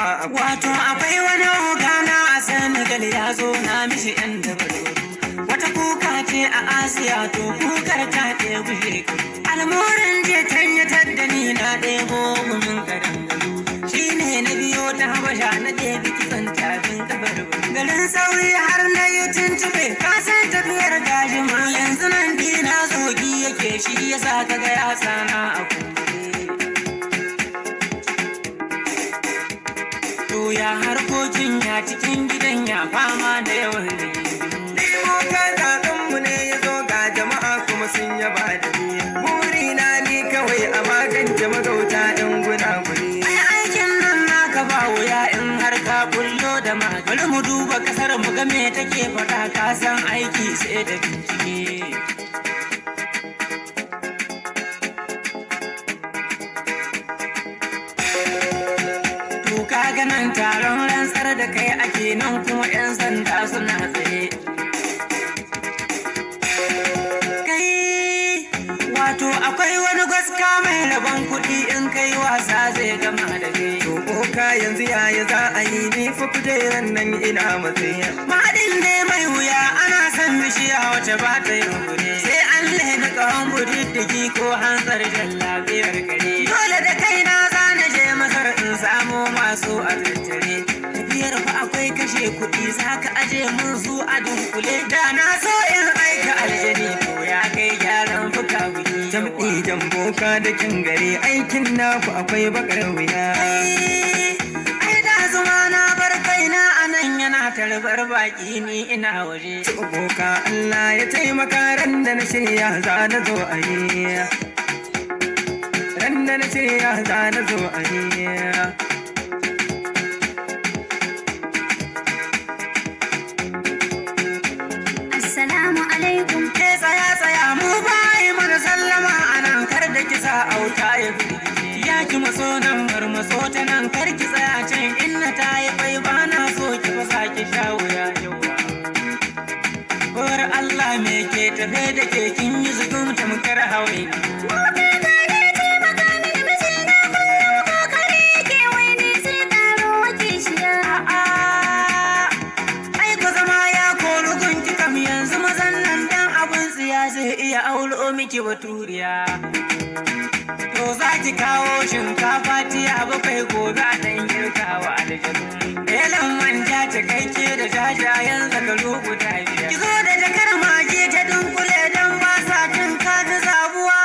Wato akwai wani ogana a Senegal ya zo na mishi yan dabaru. Wata kuka ce a Asiya to kukar ta ɗebu shekaru. Almoran je tanyatar da ni na ɗebo mun kadangaru. Shi ne na biyo ta Habasha na ɗebi kitsan tafin kafar. Garin sauyi har na yi tuntube kasan tafiyar gashi ma yanzu nan dina zogi yake shi yasa ka ga ya sana a ya harkokin ya cikin gidan ya fama da yawan Nemo kaɗaɗinmu ne ya zo ga jama'a kuma sun yaba da ni. Burina ni kawai a magance magauta 'yan gunaguni. Aikin nan naka ba wuya in har ka bullo da magana. Mu duba kasar mu ga me take faɗa ka san aiki sai da bincike. Nan taron rantsar da kai ake nan kuma 'yan sanda suna tsaye. Kai wato akwai wani gaska mai rabon kuɗi in kai wasa zai gama da kai. To boka yanzu yaya za a yi ni fa kujeran nan ina matsayi. Maɗin ne mai wuya ana son bishiya wace ba ta yin gure. Sai an lena ƙahon budiddigi ko hanzar jan lafiyar kare. Dole da kaina za na je Masar in samo masu a tattare. Tafiyar fa akwai kashe kuɗi za ka aje mun su a dunkule. Da na so in aika aljani ko ya kai gyaran fuka wuri. Jam'i jan boka da kin gare aikin naku akwai bakar wuya. Ai da zuma na bar kaina a nan yana tarbar baki ni ina waje. Boka Allah ya taimaka ran da na shirya za na zo a yi. Ran da na shirya za na zo a yi. Assalamu alaikum. Ke tsaya mu bayi mana sallama a nan kar da kisa auta ya fi. Ya ki maso nan bar maso ta nan kar ki tsaya can inna ta yi bai ba na so ki fasa ki sha wuya yawa. Kowar Allah me ke tafe da ke kin yi zugum tamkar hawaii. Miki baturiya to za ki kawo shinkafa tiya bakwai gobe a ɗan girkawa aljanu belan manja cikakke da jajayen zakaru guda biyar ki zo da jakar mage ta dunkule don ba sa cin kaji zabuwa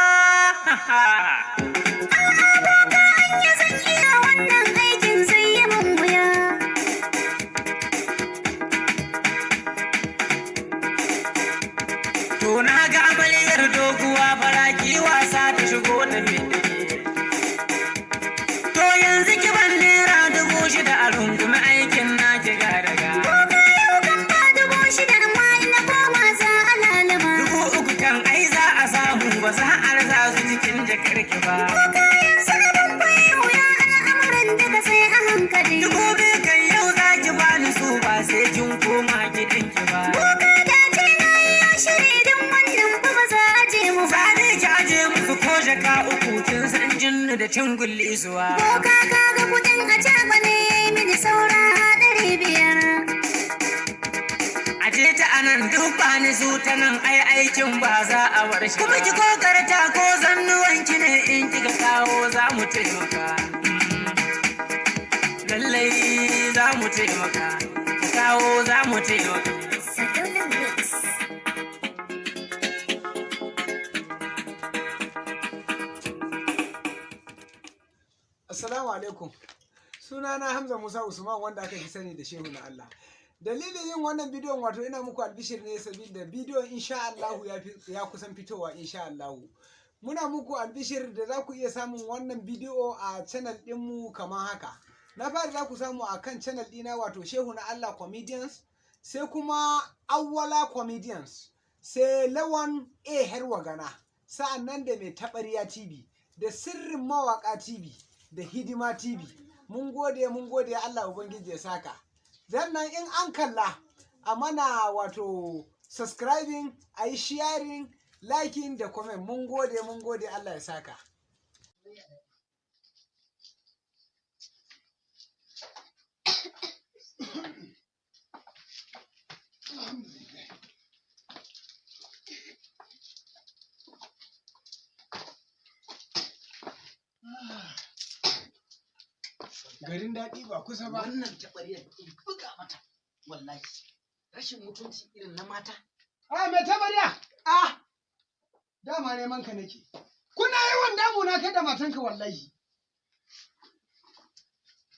to na ga amaliyar doguwa faraki wasa ta shigo da fitiri. To yanzu ki ban naira 6,000 a rungumi aikin na ki garaga. Boka yau kan ba 6,000 amma ina koma za a lalima. 3,000 kan ai za a samu ba za a rasa su cikin jakar ki ba. Boka yanzu abin bai wuya al'amuran duka sai a hankali. 2,000 kan yau za ki bani su ba sai kin koma gidan ki ba. Boka da ce na yi shiri don wannan fa ba za a je mu ba. Sani ki aje musu ko jaka 3 kin san jinnu da cingulli zuwa. Boka kaga kudin a caba ne mini saura 500. Aje ta anan duk bani su ta nan ai aikin ba za a bar shi. Kuma ki kokarta ko zannuwanki ne in kika kawo za mu taimaka. Lallai za mu taimaka. Ki kawo za mu taimaka. Assalamu alaikum. Sunana Hamza Musa Usman wanda aka fi sani da Shehu na Allah. Dalilin yin wannan bidiyon wato ina muku albishir ne saboda bidiyon insha Allah ya kusan fitowa insha Allah. Muna muku albishir da za ku iya samun wannan bidiyo a channel ɗinmu kamar haka. Na fara za ku samu a kan channel ɗina wato Shehu na Allah Comedians, sai kuma Awwala Comedians, sai Lawan A Herwagana, sa'annan da Mai Taɓarya TV, da Sirrin Mawaƙa TV, da Hidima TV. Mun gode Allah Ubangiji ya saka. Sannan in an kalla a mana wato subscribing, a yi sharing, liking da comment. Mun gode Allah ya saka. garin daɗi ba kusa ba. wannan taɓariyar in buga mata wallahi rashin mutunci irin na mata. A mai tabariya. Dama neman ka nake. Kuna yawan damuna kai da matanka wallahi.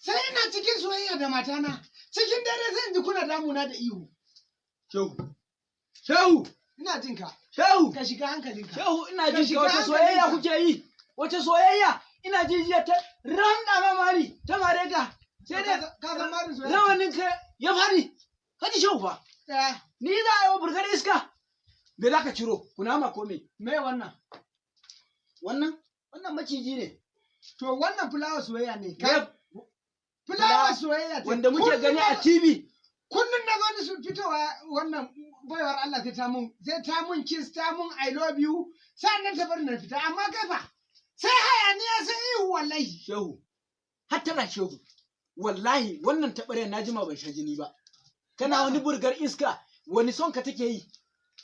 Sai ina cikin soyayya da matana. Cikin dare sai in ji kuna damuna da ihu. Shehu Ina jin ka. Shehu Ka shiga hankalinka. Shehu ina Ka jin shiga ka wace soyayya hankalinka. kuke yi? Wace soyayya? Ina jin jiya ta ramda mamari ta mare ka. Sai dai Ka san marin soyayya. rawanin ka ya fadi. Kaji shehu fa. Ni za a yi wa burgar iska. Me za ka ciro? Kunama ko me? Me wannan? Wannan maciji ne. To wannan fulawa soyayya ne. Me- Fulawa soyayya ce. Wanda muke gani a TV. Kullum na zo ni su fitowa wannan baiwar Allah sai ta mun kiss ta mun I love you sannan ta bar na fita amma kai fa sai hayaniya sai ihu wallahi. Shehu. Hattara shehu. Wallahi wannan taɓarya na jima ban sha jini ba. Kana wani burgar iska wani son ka take yi.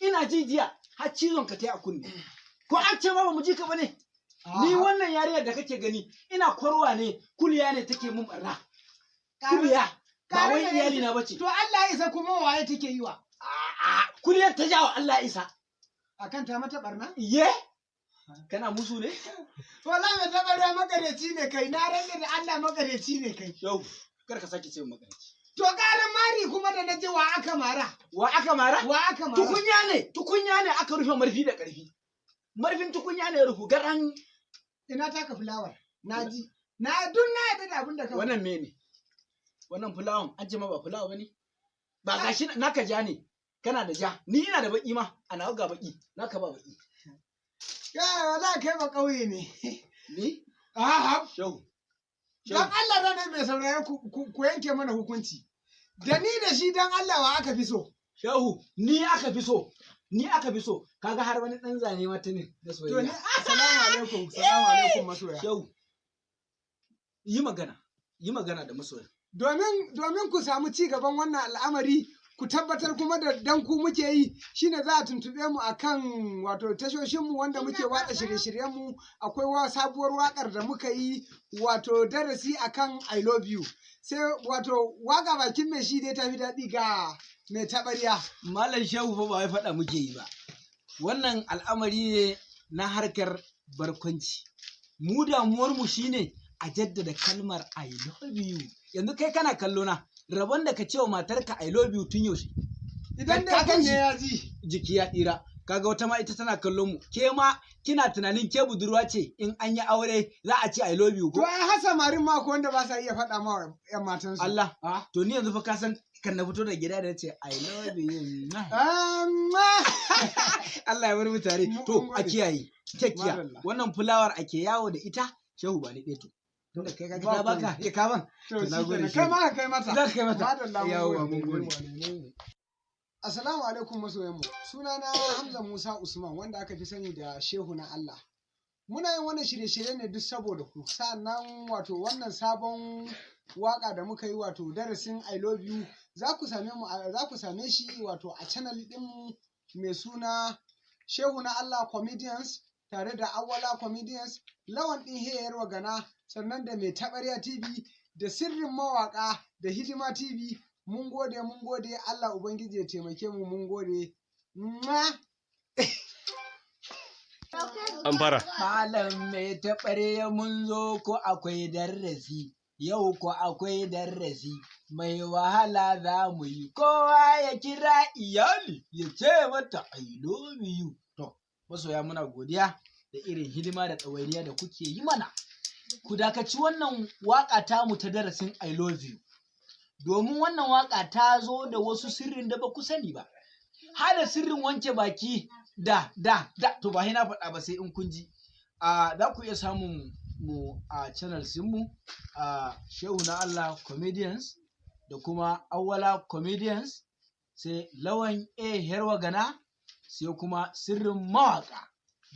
Ina ji jiya har cizon ka ta yi a kunne. Ko an ce ma ba mu ji ka bane. Ni wannan yariyar da kake gani ina kwarwa ne kuliya ne take mun barna. Kuliya ba wai iyali na bace. To Allah ya isa kuma waye take yi wa? Kuliyar ta jawo Allah ya isa. Akan ta mata barna? Ye? Kana musu ne? Wallahi mai tabarya makareci ne kai na rage da Allah makareci ne kai. Yau kar ka sake ce makareci. To ƙarin mari kuma da na ji wa aka mara. Wa aka mara? Wa aka mara. Tukunya ne aka rufe marfi da ƙarfi. Marfin tukunya ne rufu garan. Ina taka fulawar. Na ji. Na yadda da abin da ka. Wannan me ne? Wannan fulawan an ce ma ba fulawa bane? Ba gashi naka ja ne. Kana da ja. Ni ina da baki ma. Ana ga baki. Naka ba baki. Ya wala kai ba ƙauye ne. Ni? Aha. Shau. Dan Allah da mai saurare ku yanke mana hukunci. Da ni da shi dan Allah wa aka fi so. Shehu, ni aka fi so. Ni aka fi so. Kaga har wani dan zane mata ne da soyayya. To ni assalamu alaikum. Assalamu alaikum masoya. Shehu. Yi magana da masoya. Domin ku samu ci gaban wannan al'amari ku tabbatar kuma da dan ku muke yi shine za a tuntube mu akan wato tashoshin mu wanda muke watsa shirye-shiryen mu akwai sabuwar wakar da muka yi wato darasi akan I love you sai wato waka bakin mai shi dai tafi daɗi ga mai taɓarya. Malam Shehu fa ba wai faɗa muke yi ba. Wannan al'amari ne na harkar barkwanci. Mu damuwar mu shine a jaddada kalmar I love you. Yanzu kai kana kallo na rabon da ka ce wa matarka I love you tun yaushe. Idan da kan ne ya ji jiki ya tsira. Kaga wata ma ita tana kallon mu. Ke ma kina tunanin ke budurwa ce in an yi aure za a ce I love you ko? To ai hasa marin ma ko wanda ba sa iya faɗa ma ƴan matan su. Allah. To ni yanzu fa ka san kan na fito da gida da ce I love you. Allah ya bar mu tare. To a kiyaye. Kekkiya. Wannan fulawar ake yawo da ita. Shehu ba ni ɗaya to. Tunda kai ka ji na baka ya kaban. To na gode. Kai ma ka kai mata. Za ka kai mata. Yawa mun gode. Assalamu alaikum masoyanmu. Sunana Hamza Musa Usman wanda aka fi sani da Shehu na Allah. Muna yin wannan shirye-shirye ne duk saboda ku. Sannan wato wannan sabon waka da muka yi wato darasin I love you za ku same shi wato a channel din mai suna Shehu na Allah Comedians tare da Awwala Comedians, Lawan din Heyar Gana, sannan da mai Taɓarya TV da Sirrin Mawaka da Hidima TV. Mun gode Allah Ubangiji ya taimake mu mun gode. An fara. Malam mai taɓarya mun zo ko akwai darasi. Yau ko akwai darasi mai wahala za mu yi. Kowa ya kira iyali ya ce mata I love you. To, masoya muna godiya da irin hidima da ɗawainiya da kuke yi mana. Ku dakaci wannan waƙa tamu ta darasin I love you. Domin wannan waƙa ta zo da wasu sirrin da ba ku sani ba. Hada sirrin wanke baki da to ba na faɗa ba sai in kun ji. Za ku iya samun mu a channel mu a Shehu na Allah Comedians da kuma Awwala Comedians sai Lawan Herwa Gana sai kuma Sirrin Mawaka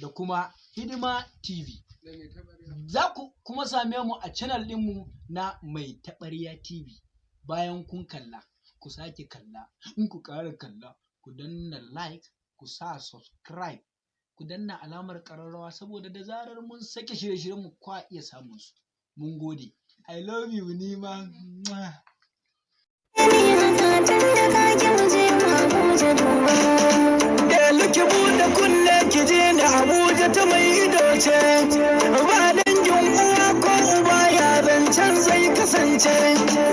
da kuma Hidima TV. Za ku kuma same mu a channel ɗinmu na Mai Taɓarya TV. Bayan kun kalla, ku sake kalla, in ku ƙara kalla, ku danna like, ku sa subscribe, ku danna alamar ƙararrawa saboda da zarar mun sake shirye-shiryenmu kwa iya samun su. Mun gode. I love you ni ma. Ki buɗe kunne ki je ni Abuja ta mai ido ce, ba dangin uwa ko uba yaran can zai kasance.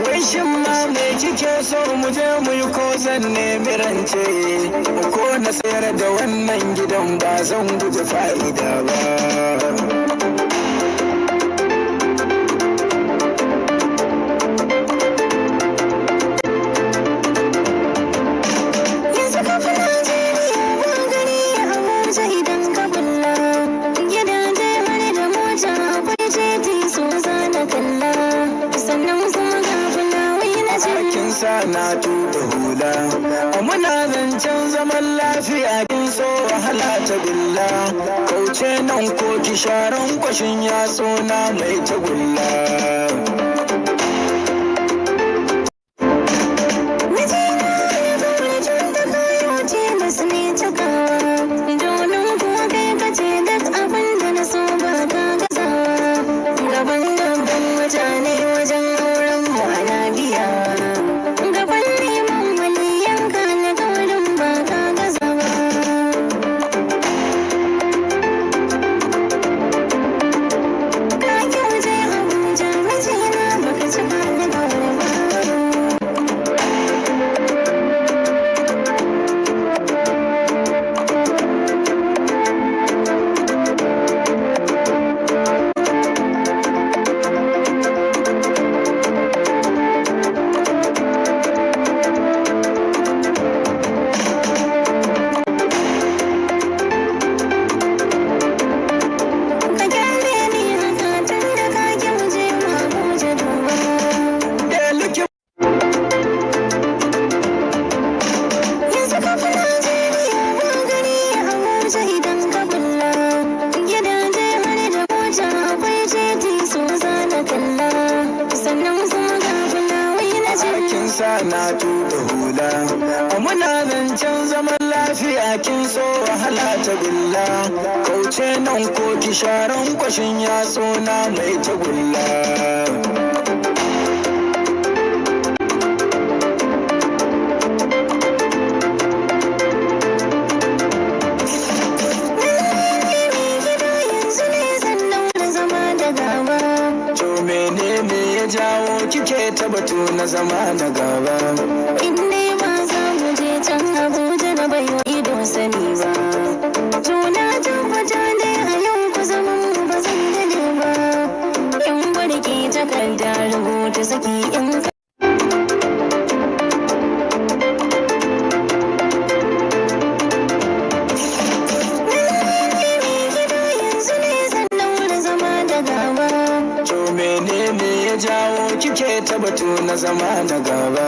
Wai shin ma me kike so mu je mu yi ko zan nemi rance, ko na sayar da wannan gidan ba zan guji fa'ida ba. Na tuta hula muna zancen zaman lafiya kin so wahala ta gulla kauce nan ko kisharan kwashin yatso na mai tagulla. Na tuta hula muna zancen zaman lafiya kin so wahala ta gulla kauce nan ko kisharan kwashin yatso na mai tagulla. Kike ta batu na zama da gaba. In dai ba za mu je can Abuja na bai wa ido sani ba. Juna tabbata dai a yau ku zaman mu ba zan dade ba. In barke takarda rubuta saki in jawo kike ta batu na zama da gaba.